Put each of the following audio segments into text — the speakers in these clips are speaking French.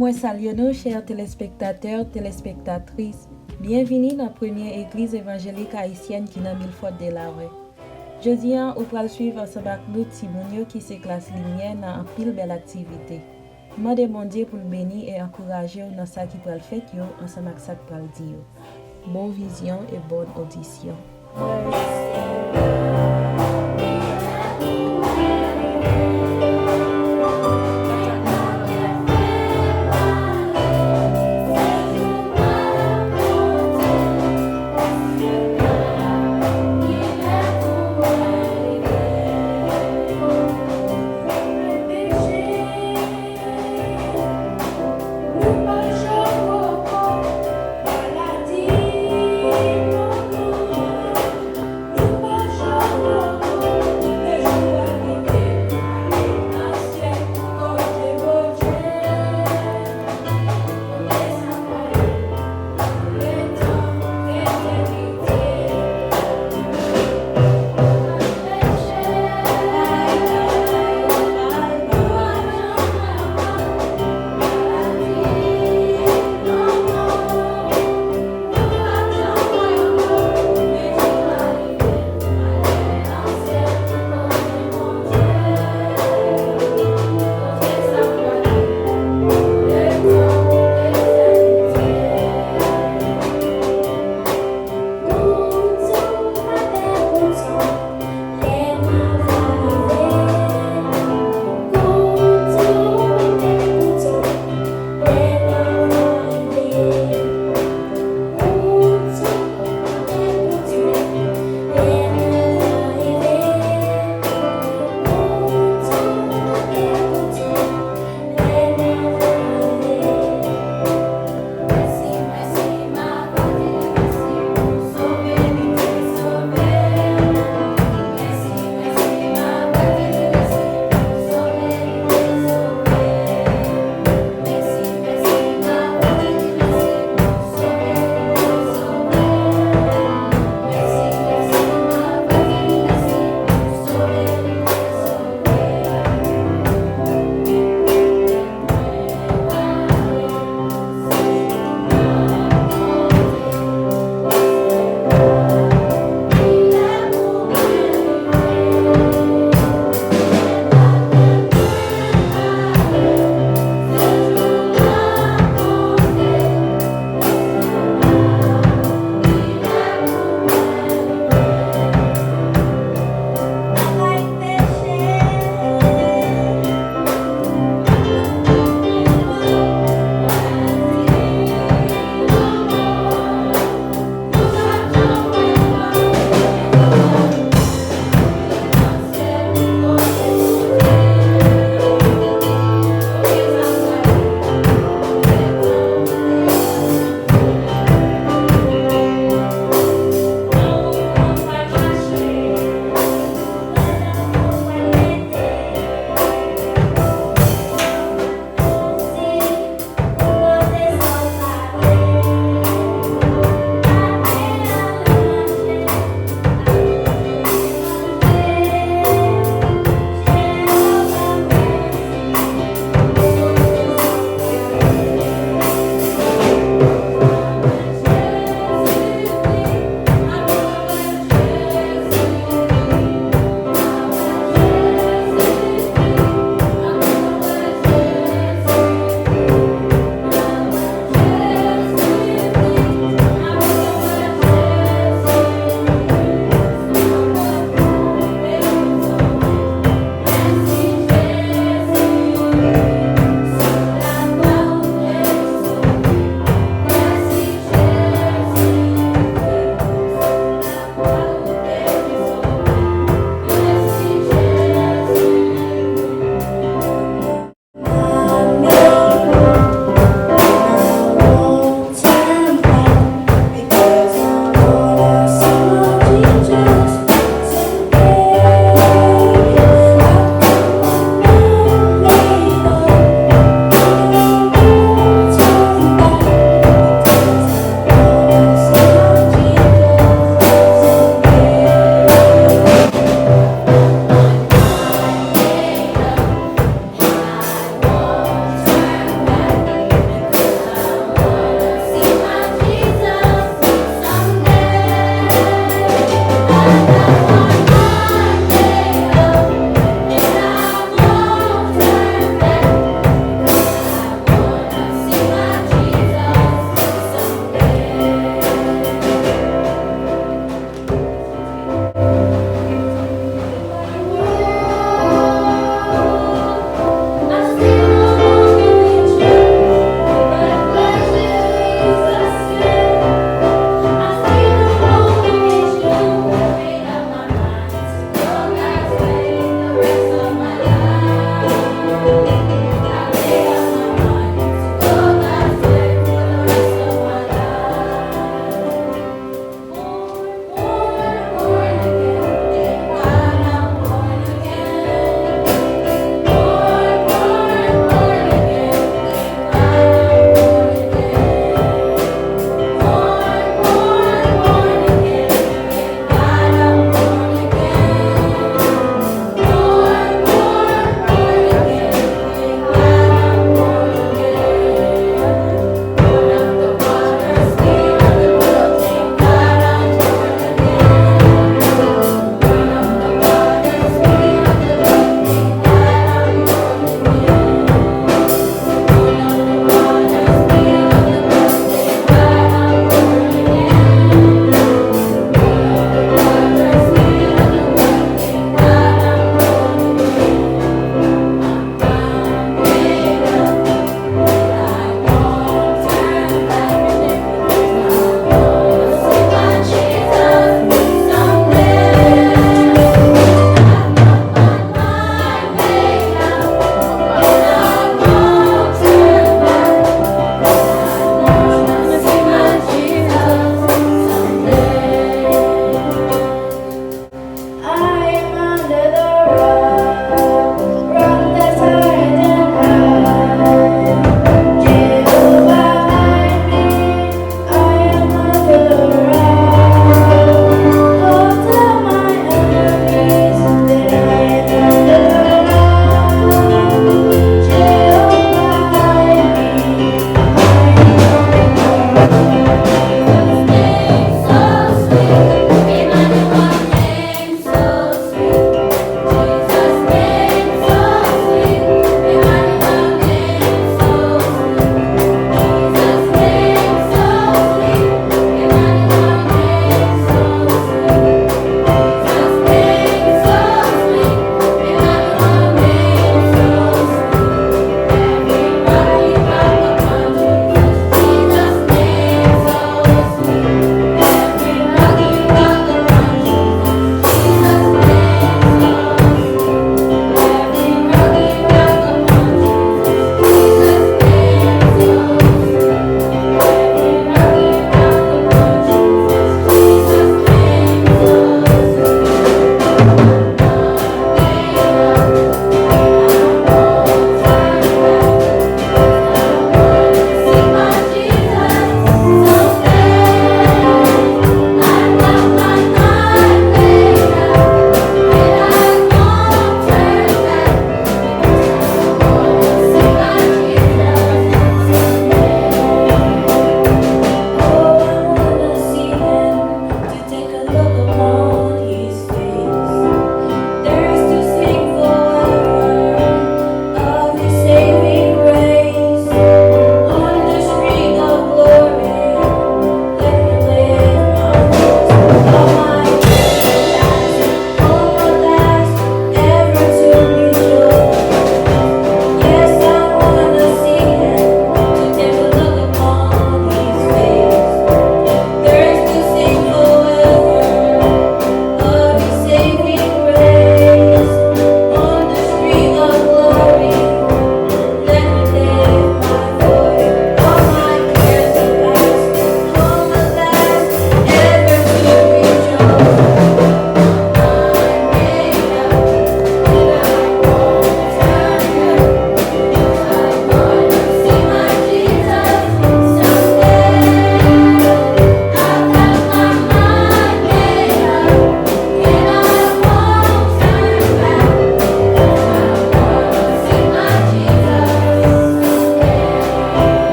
Moi salue nous, chers téléspectateurs, téléspectatrices. Bienvenue dans la première église évangélique haïtienne qui est dans Milford Delaware. Jeudi, on pral suivre ensemble avec nous timoun qui se classe Lumiere dans une pile belle activité. Demandez BonDye pour le bénir et encourager dans ça qui pral fait yo ensemble avec ça qui pral dire. Bonne vision et bonne audition.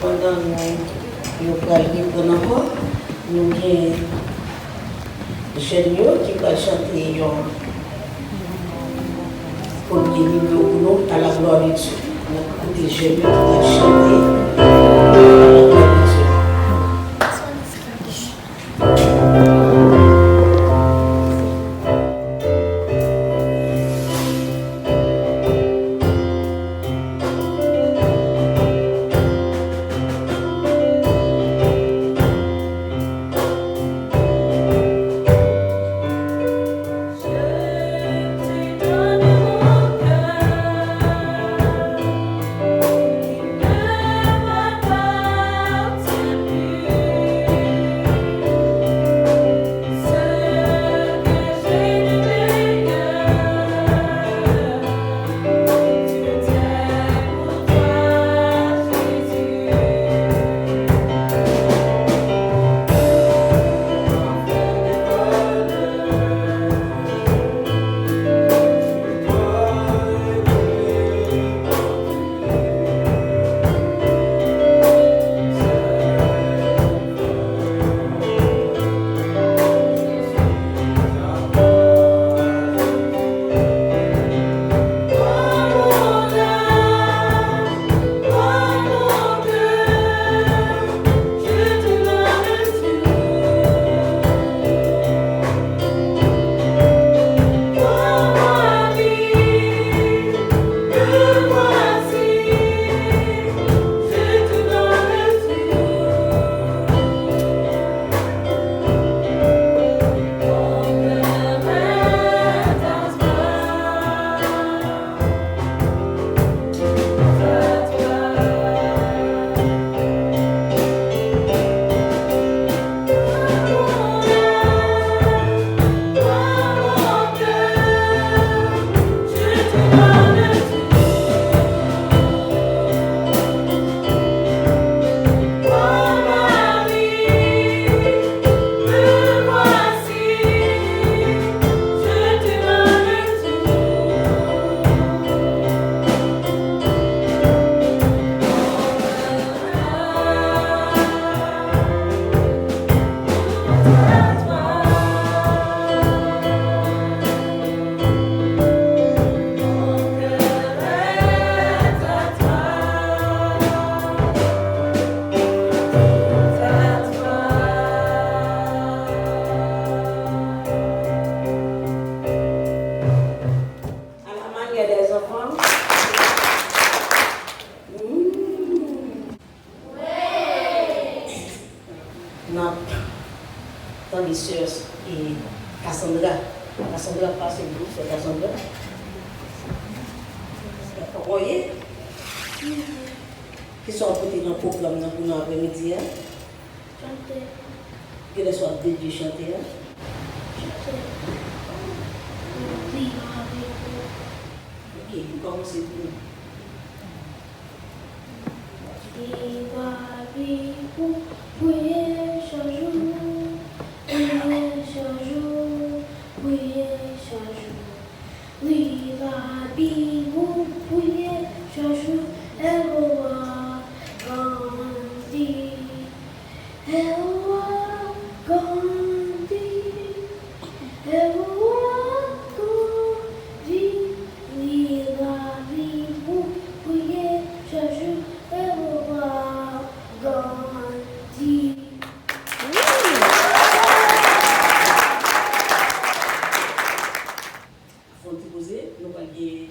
Pendant nous allons encore, nous avons des jeunes qui vont chanter pour nous à la gloire de Dieu. On a des jeunes qui vont chanter à la gloire de Dieu. Qui sont apportés dans le programme pour nous après-midi. Chanter. Que les soirs de Dieu chanter. Chanter. Ok, commencez pour nous. Priez chaque jour, priez chaque jour, priez chaque jour. Oui, la Bible, priez chaque jour, elle va grandir. Elle va grandir. Elle va grandir. Oui, la Bible, priez chaque jour, elle va grandir. Faut te poser, nous allons dire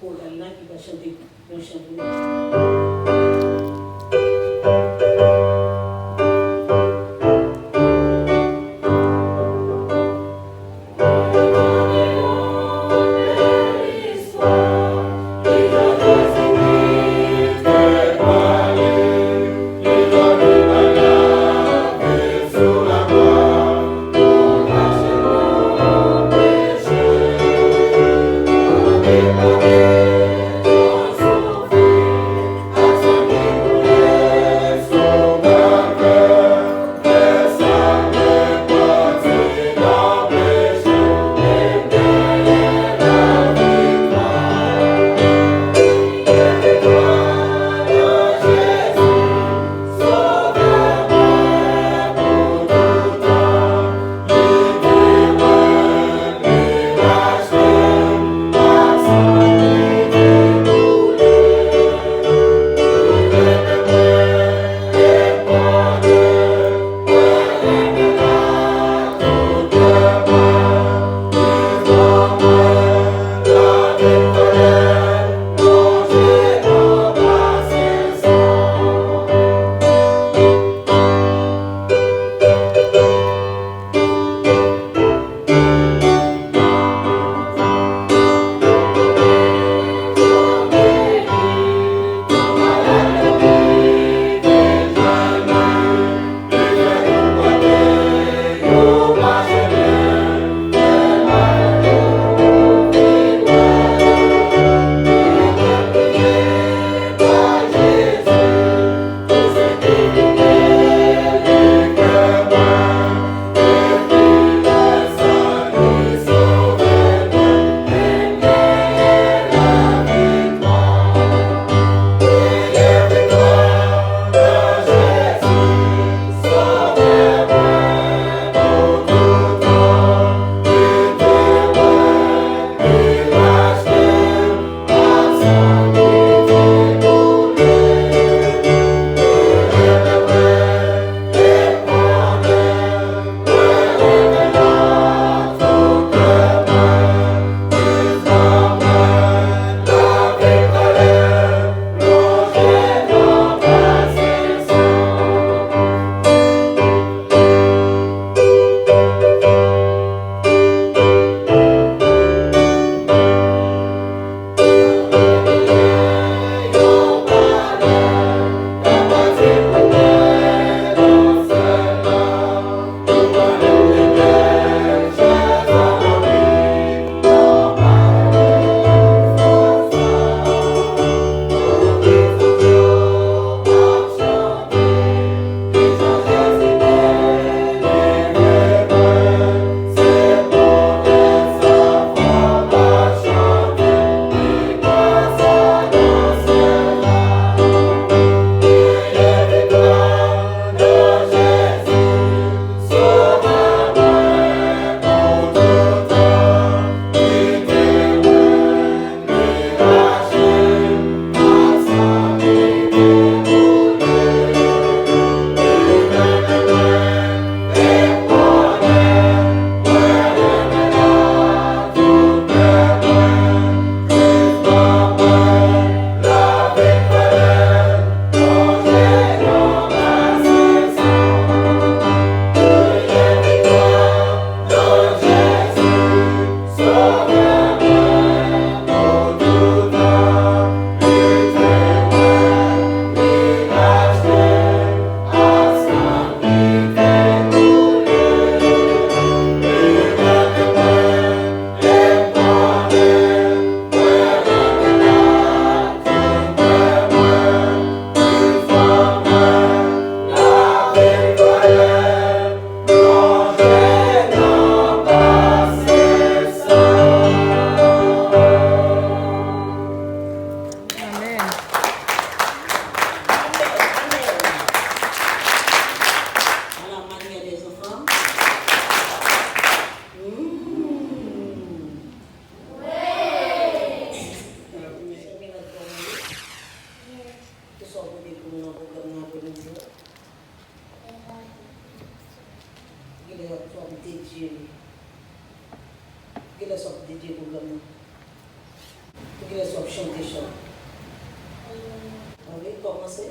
pour l'Anna qui va chanter un chant. L'histoire, Qui sont pour des pour nous programme après-midi. Qui les sont dédiés. Qui les sont dédiés programme. Qui les sont chanter chant. On va commencer.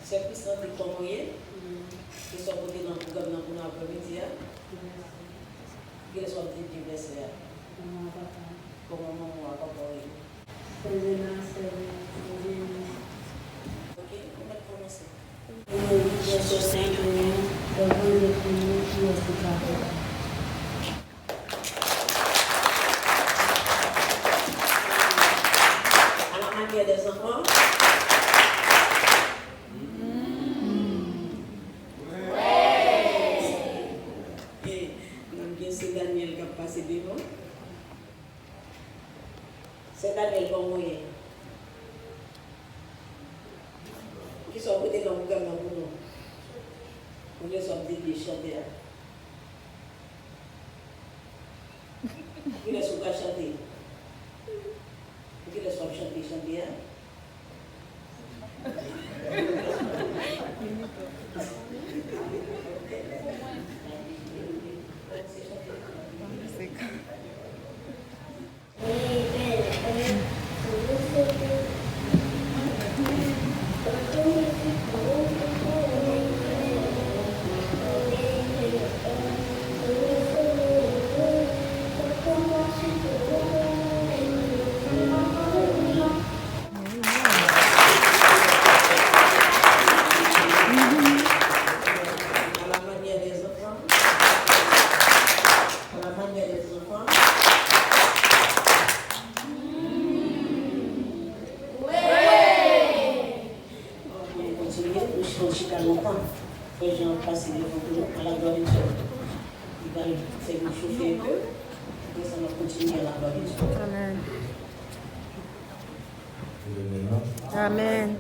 C'est plus simple de communier, qui sont côté dans le programme pour l'après-midi, qui sont des versets. Comment on va comparer? Ok, on va commencer. À la manière des enfants. C'est Daniel qui a passé devant. C'est Daniel qui a moyen. Qui sont côté dans le programme pour nous. Pour nous sommes des chanteurs. Qui les sont pas chanter. Qui les sont chanter. Amen.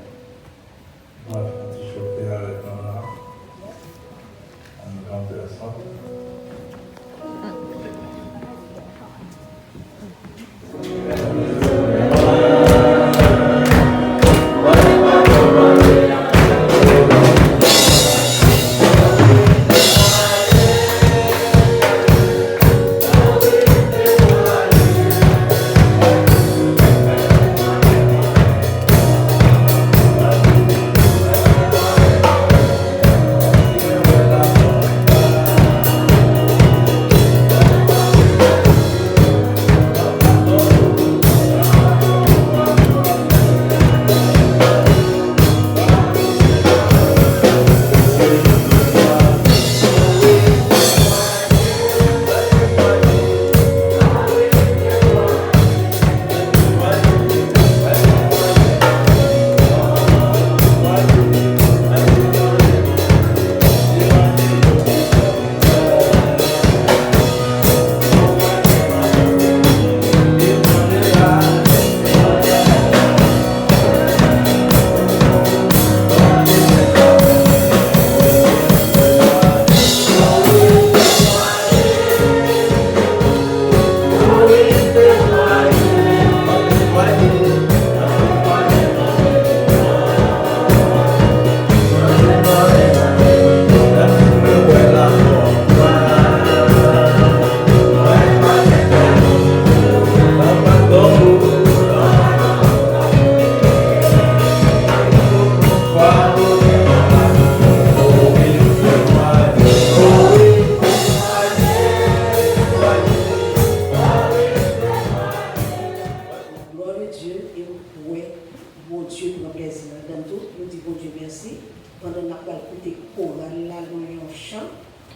bon Dieu prend plaisir dans tout. Nous disons bon Dieu merci. Pendant qu'on a écouté chorale, là, dans un chant,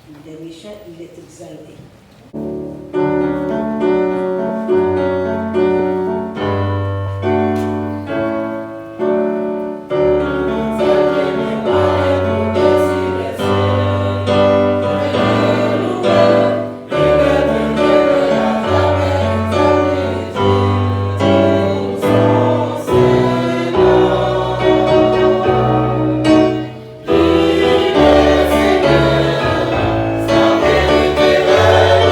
le dernier chant, il est exalté. Seigneur,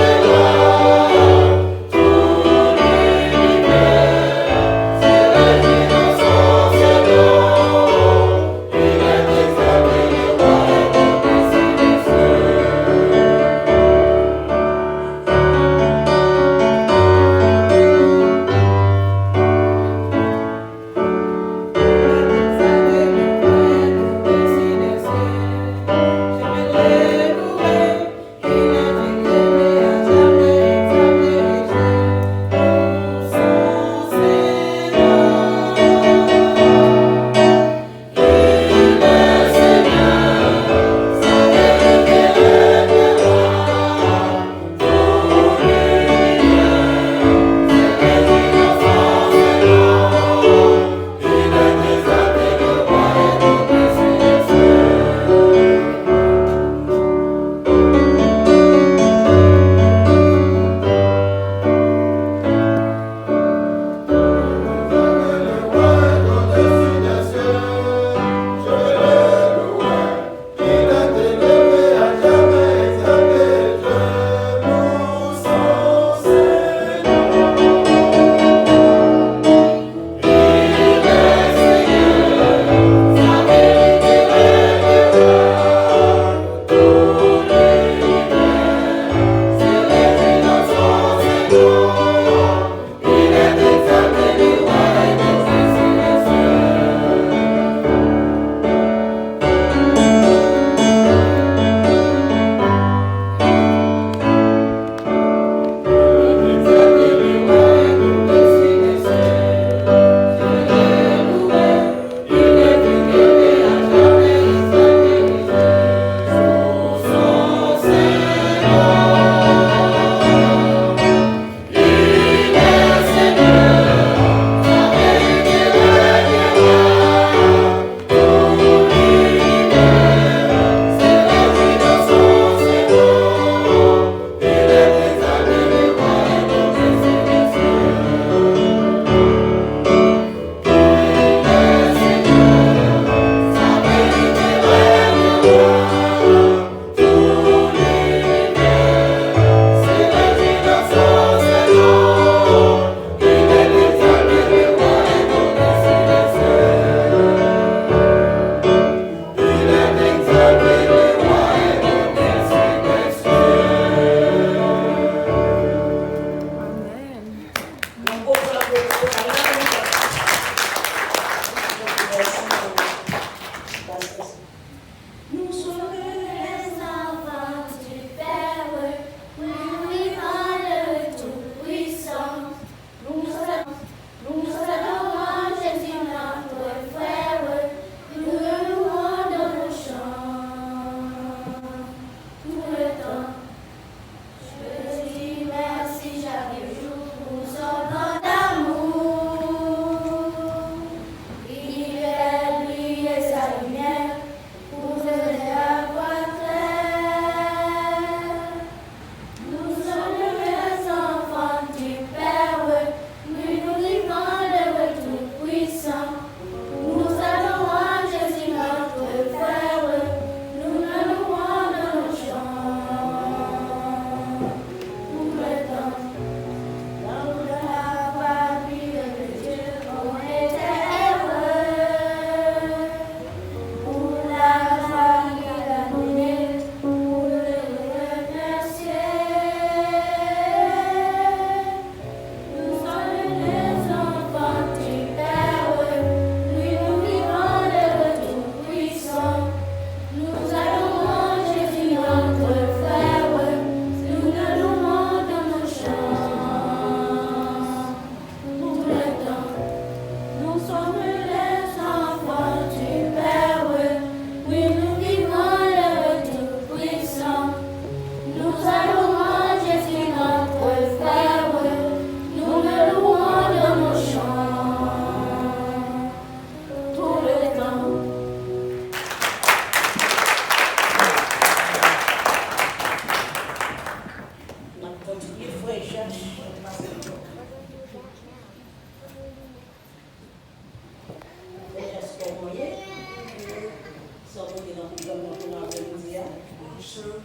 chant.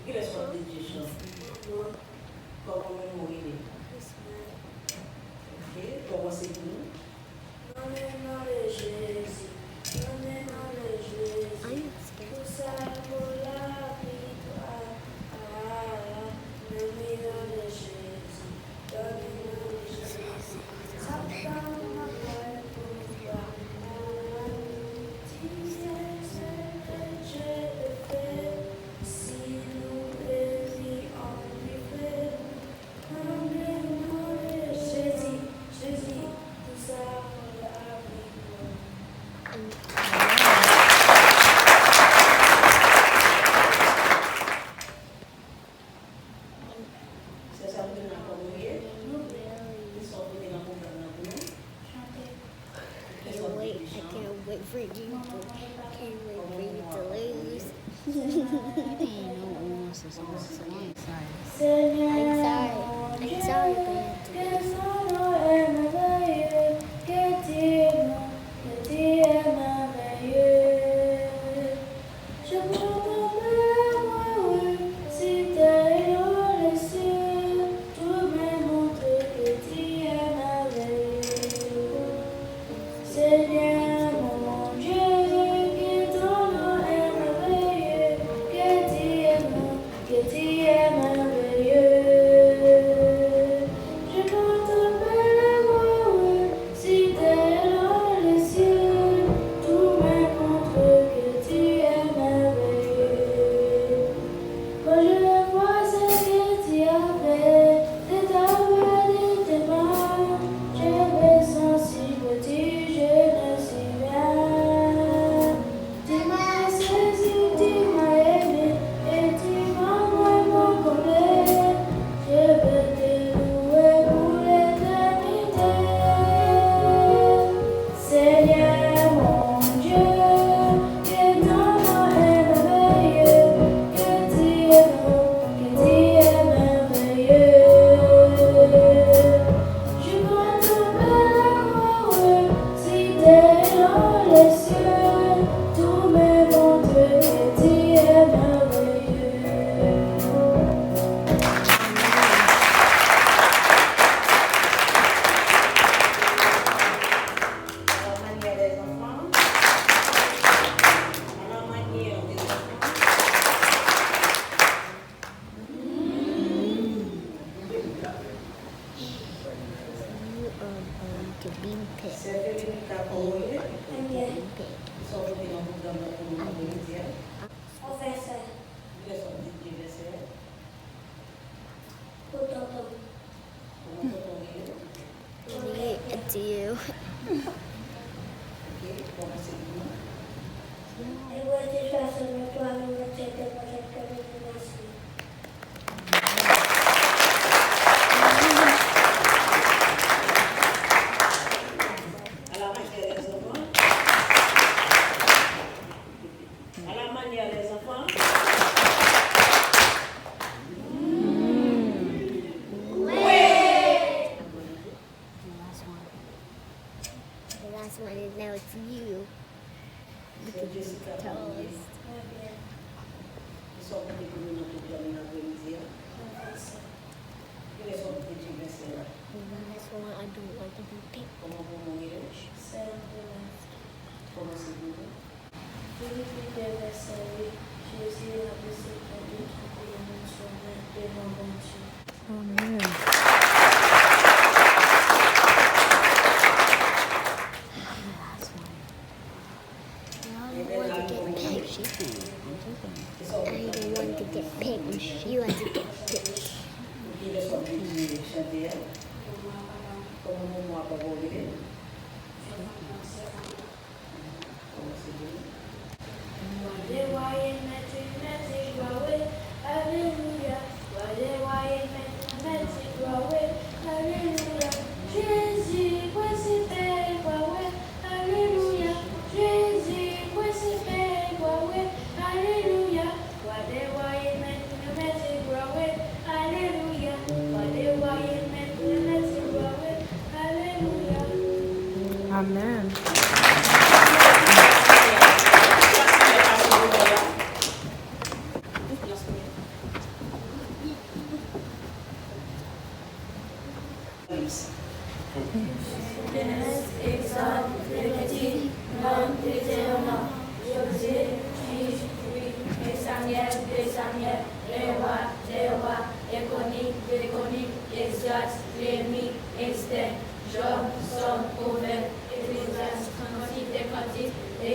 Quelle est soit de chant? Comment mourir? Ok, comment c'est vous? Non, le Jésus. Non, le Jésus. Tout ça pour la victoire. Donne-moi le Jésus. Donne-moi le Jésus. Ça prend ma voix pour toi. Tu sais ce que je fais. Si nous bénis en lui. Donne-moi le Jésus. Jésus. Tout ça pour la victoire. C'est ça vous donne encore mourir? Ils sont venus dans mon plan pour nous. Can't wait for you to lose. I'm sorry, Que son nom est merveilleux, que tu es merveilleux. Je prends moi, oui, si t'es dans les cieux, tout me montre que tu es merveilleux. Seigneur mon Dieu, que ton nom est merveilleux, que tu es merveilleux. Je contemple moi, oui, si t'es dans les cieux, tout me montre que tu es merveilleux. Quand je vois ce que tu as fait, de ta voix, de tes mains, je me sens si petit, je ne suis rien. Tu m'as saisi, tu m'as aimé, et tu m'as vraiment comblé. Je veux te louer pour l'éternité. Seigneur mon Dieu, que ton nom est merveilleux, que tu es bon, que tu es merveilleux. Je contemple la gloire, si t'es dans les cieux, tout me montre que tu es merveilleux. À la manière des enfants. À la manière des enfants. to be pet. C'est venu à mourir. Ils sont venus dans mon plan pour nous bénir. On fait ça Quelle est soit de verset? pour tonton. Comment peut-on mourir? Me to you. Ok, comment c'est vous? Et moi, je fais ça pour toi, nous mettons des projets que nous merci. À la manière des enfants. À la manière des enfants. The last one is now to you. C'est Jessica Pambier. Ils sont venus pour nous terminer l'après-midi. Quelle est son petit verset? The last one I don't want to be picked. Comment vous mourrez? C'est un peu Comment c'est vous? Philippe 2, verset 8. Jésus a blessé pour nous pour que nous soyons devant bon Dieu. Amen. I don't want to get picked. You want to get picked. Quelle est son petit chantier? Comment vous mourrez? Comment c'est vous? Alléluia.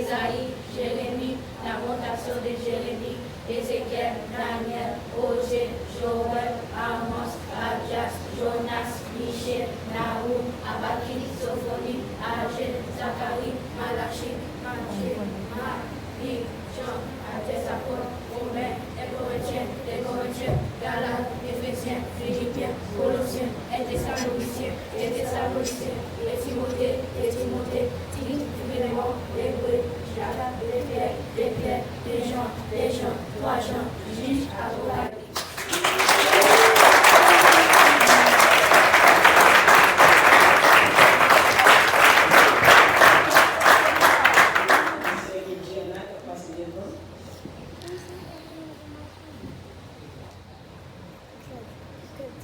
Isaïe, Jérémie, Lamentation de Jérémie, Ézéchiel, Daniel, Osée, Joël, Amos, Ajas, Jonas, Michel, Nahum, Habakkuk, Sophonie, Agé, Zacharie, Malachie, Matthieu, Marc, Luc, Jean, Apôtres, Romains, les Corinthiens, Galates, Éphésiens, Philippiens, Colossiens, et Thessaloniciens, les Timothée, Tite, Philémon, les Hébreux, Jacques, les Pierre, les Jean, 3 Jean, Juge, Apocalypse.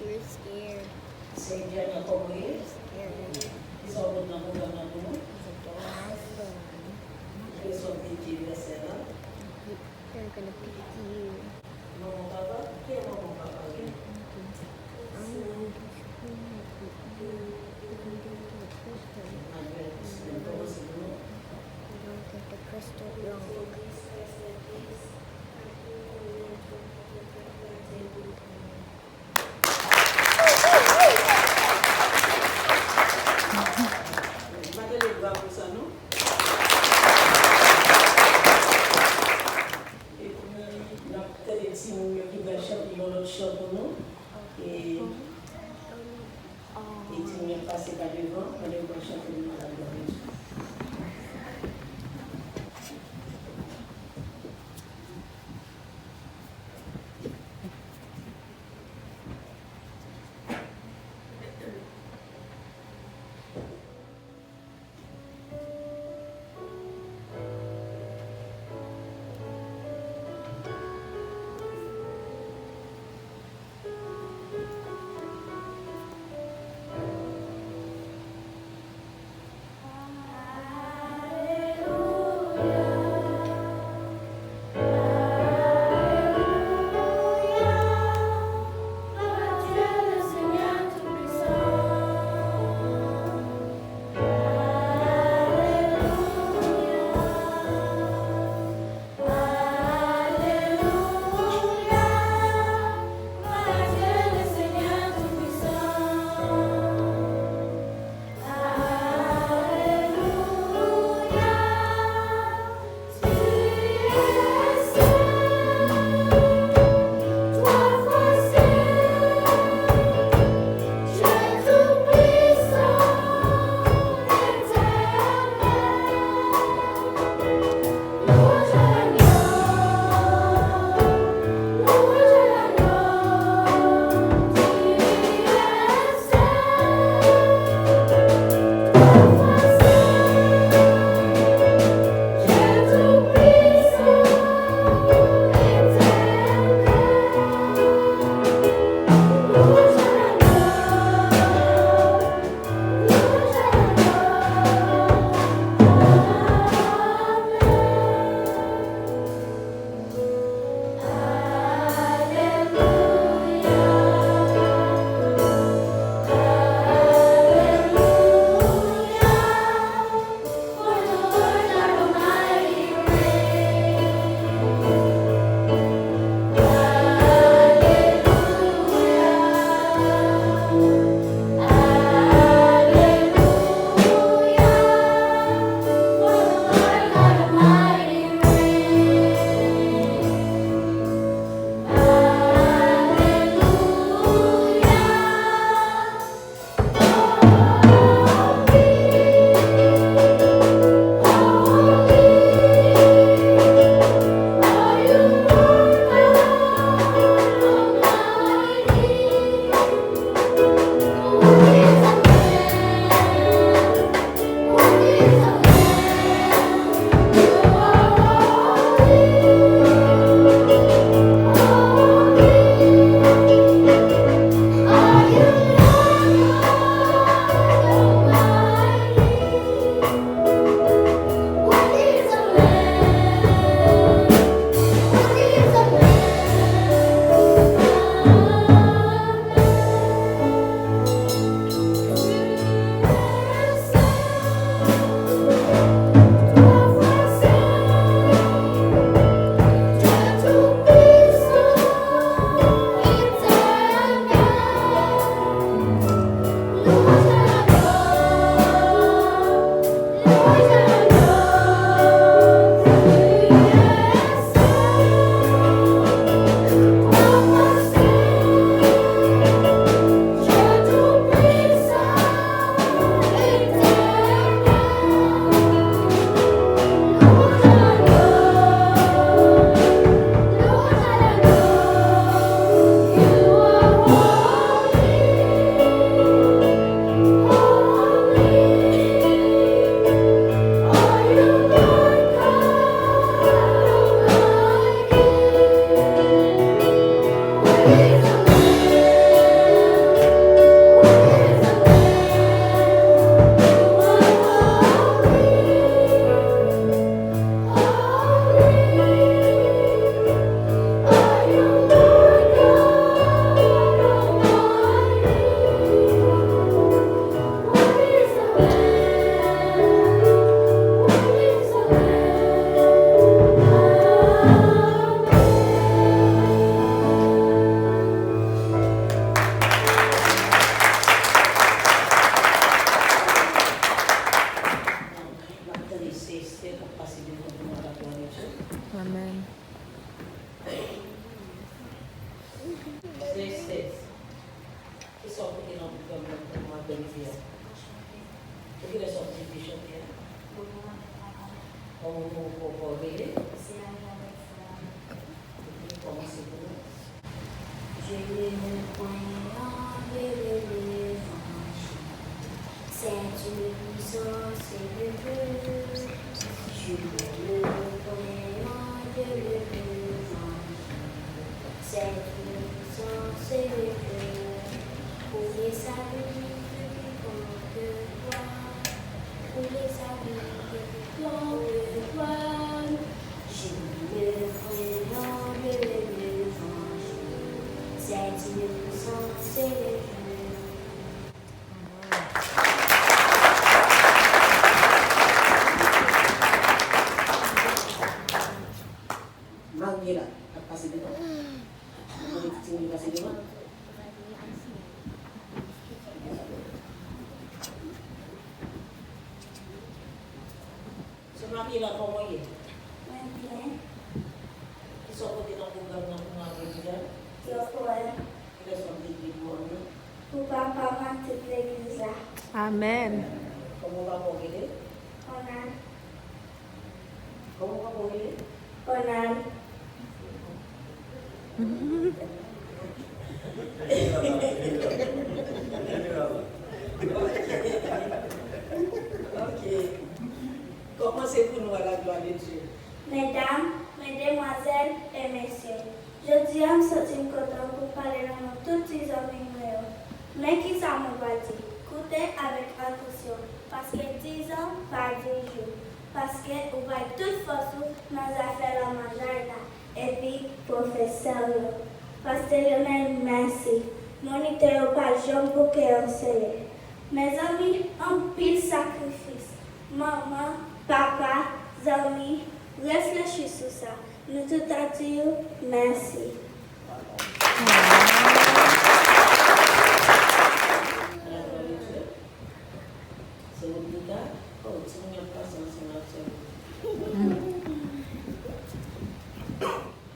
You're scared. C'est bien encore mieux. Ils sont venus dans le programme. Ils sont venus verset là. They're gonna pick you. Maman papa, qui est maman papa? Don't get the crystal wrong. Et tu me passes par devant, on est bon chanter la gloire. passer devant nous à la gloire de Dieu. Amen. Verset 16. Qui sont portés dans le gouvernement de l'hiver. Pour qu'ils soient des chanter. On va regarder. Commencez pour nous. Je ne crois de l'évangile. C'est une puissance de Dieu. Je ne crois de l'évangile. C'est une puissance de Dieu. Pour les saluts du camp de gloire. Pour les saluts du camp de gloire. Je ne crois de l'évangile. C'est une puissance de Dieu. Marié là, à passer devant. On est petit, passer devant. Ce marié là, comment il est? Ils sont côté dans le gouvernement de l'hiver. Ils sont des débuts. Pour papa, maman, toute l'église là. Amen. Comment on va regarder? Comment on va regarder? Ok. Comment c'est pour nous à la gloire de Dieu? Mesdames, mesdemoiselles et messieurs, je dis à me sortir content pour parler dans mon tout petits amis. Mais qui ça me va dire? Écoutez avec attention, parce que 10 ans, pas 10 jours. Parce que vous voyez toute façon dans les affaires à manger là. Et puis, professeur, pasteur Lionel, merci. Moniteur, pas Jean Bouquet, enseignant. Mes amis, un pile sacrifice. Maman, papa, amis, réfléchissez sur ça. Nous tout à dire merci. C'est obligatoire. Oh, tu n'as pas ça,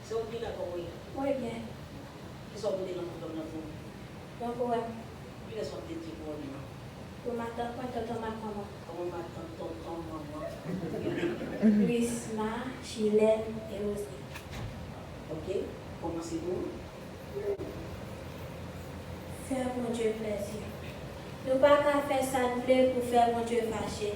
c'est obligatoire, oui. Oui, bien. Ils sont venus dans le gouvernement. Donc, ouais. Ils sont des petits pour lui. Pour m'attendre, quand tu m'attends, maman. Comment m'attend ton maman? Luisma, Chilène et Rosé. Ok, commencez-vous. Faire mon Dieu plaisir. Nous ne pouvons pas faire ça pour faire mon Dieu fâché.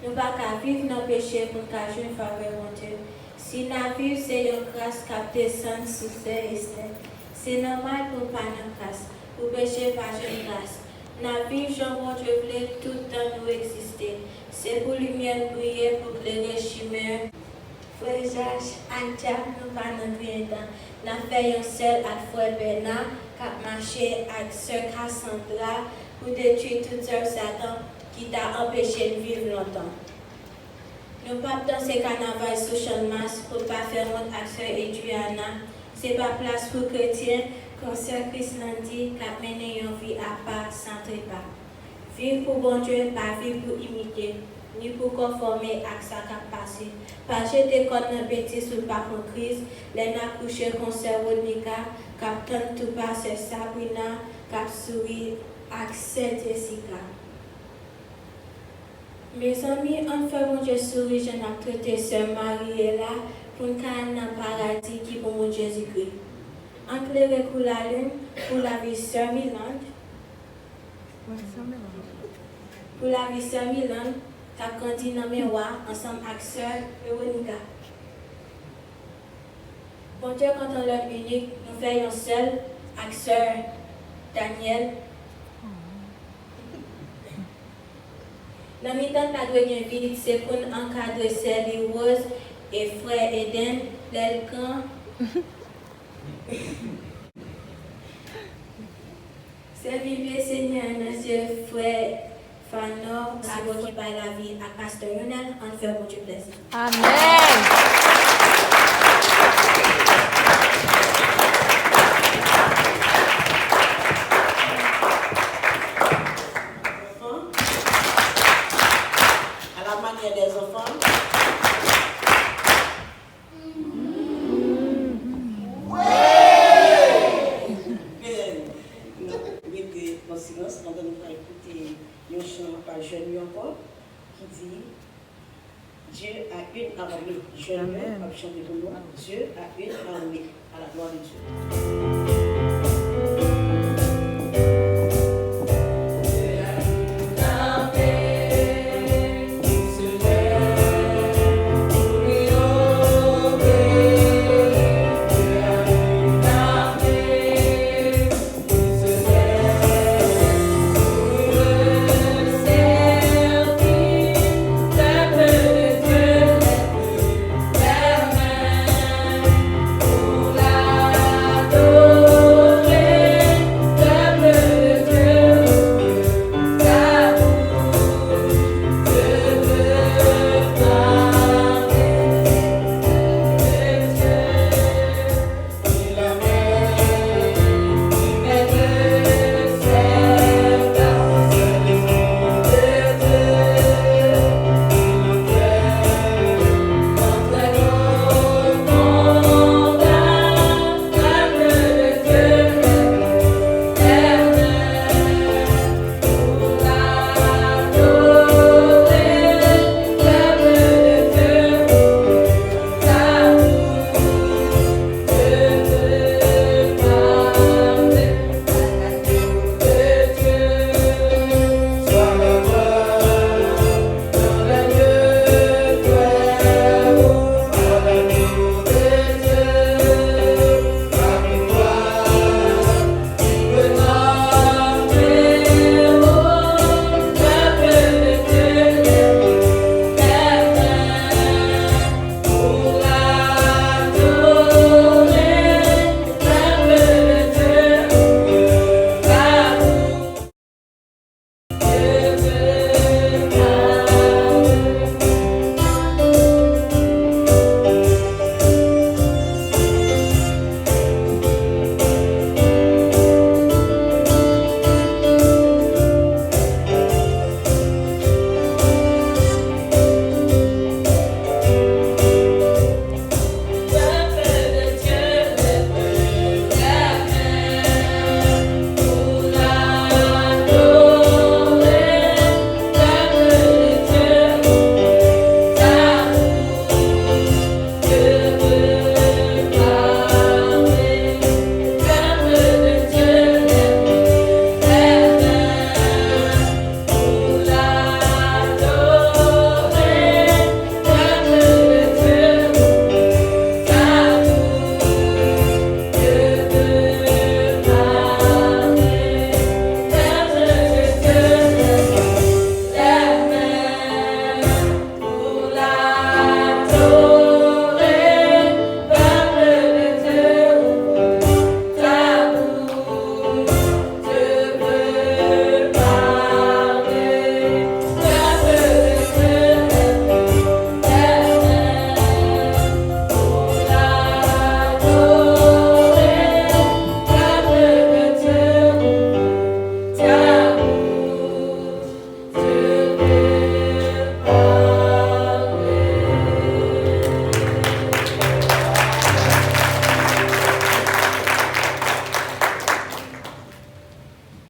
Nous ne pouvons pas vivre dans le péché pour nous jouer une faveur mon Dieu. Si nous vivons, c'est une grâce qui descend sur terre et terre. C'est normal pour ne pas une grâce. Pour péché, pas une grâce. Nous vivons, Jean, mon Dieu, voulait tout le temps nous exister. C'est pour lumière briller, pour éclairer chimère. Frère Jacques, Antia, nous ne pouvons pas rien temps. Nous faisons seul avec Frère Bernard, qui a marché avec Sœur Cassandra, pour détruire toute œuvre Satan qui t'a empêché de vivre longtemps. Nous ne pouvons pas danser carnaval sous champ de masse pour ne pas faire honte à Sœur Adriana. Ce n'est pas place pour chrétiens, quand Sœur Christlandi qui a mené une vie à part sans trépas. Vivre pour bon Dieu, pas vivre pour imiter, ni pour conformer à ce qui a passé. Pas jeter contre une bêtise ou pas en crise, les n'a couché concert Rodnika, Captain tout passer Sabrina, Cap souris. Accès Jessica. Mes amis, on fait mon Dieu sourire, je n'ai traité Sœur Marie-Là pour une canne dans le paradis qui pour mon Jésus-Christ. Enclairé pour la lune, pour la vie Sœur Milan. Pour la vie Sœur Milan, qui a grandi dans mes rois ensemble avec Sœur Véronica. Bon Dieu, quand on l'homme unique, nous faisons seul avec Sœur Daniel. Dans mes temps, pas de vie, c'est pour encadrer Sally Rose et Frère Eden, l'Elcan. Servir Seigneur, notre Frère Fanor, c'est vous qui parle la vie à Pasteur Lionel, en fait mon Dieu plaisir. Amen. Des enfants, Dieu a une armée. Je vais chanter pour nous. Dieu a une armée. À la gloire de Dieu.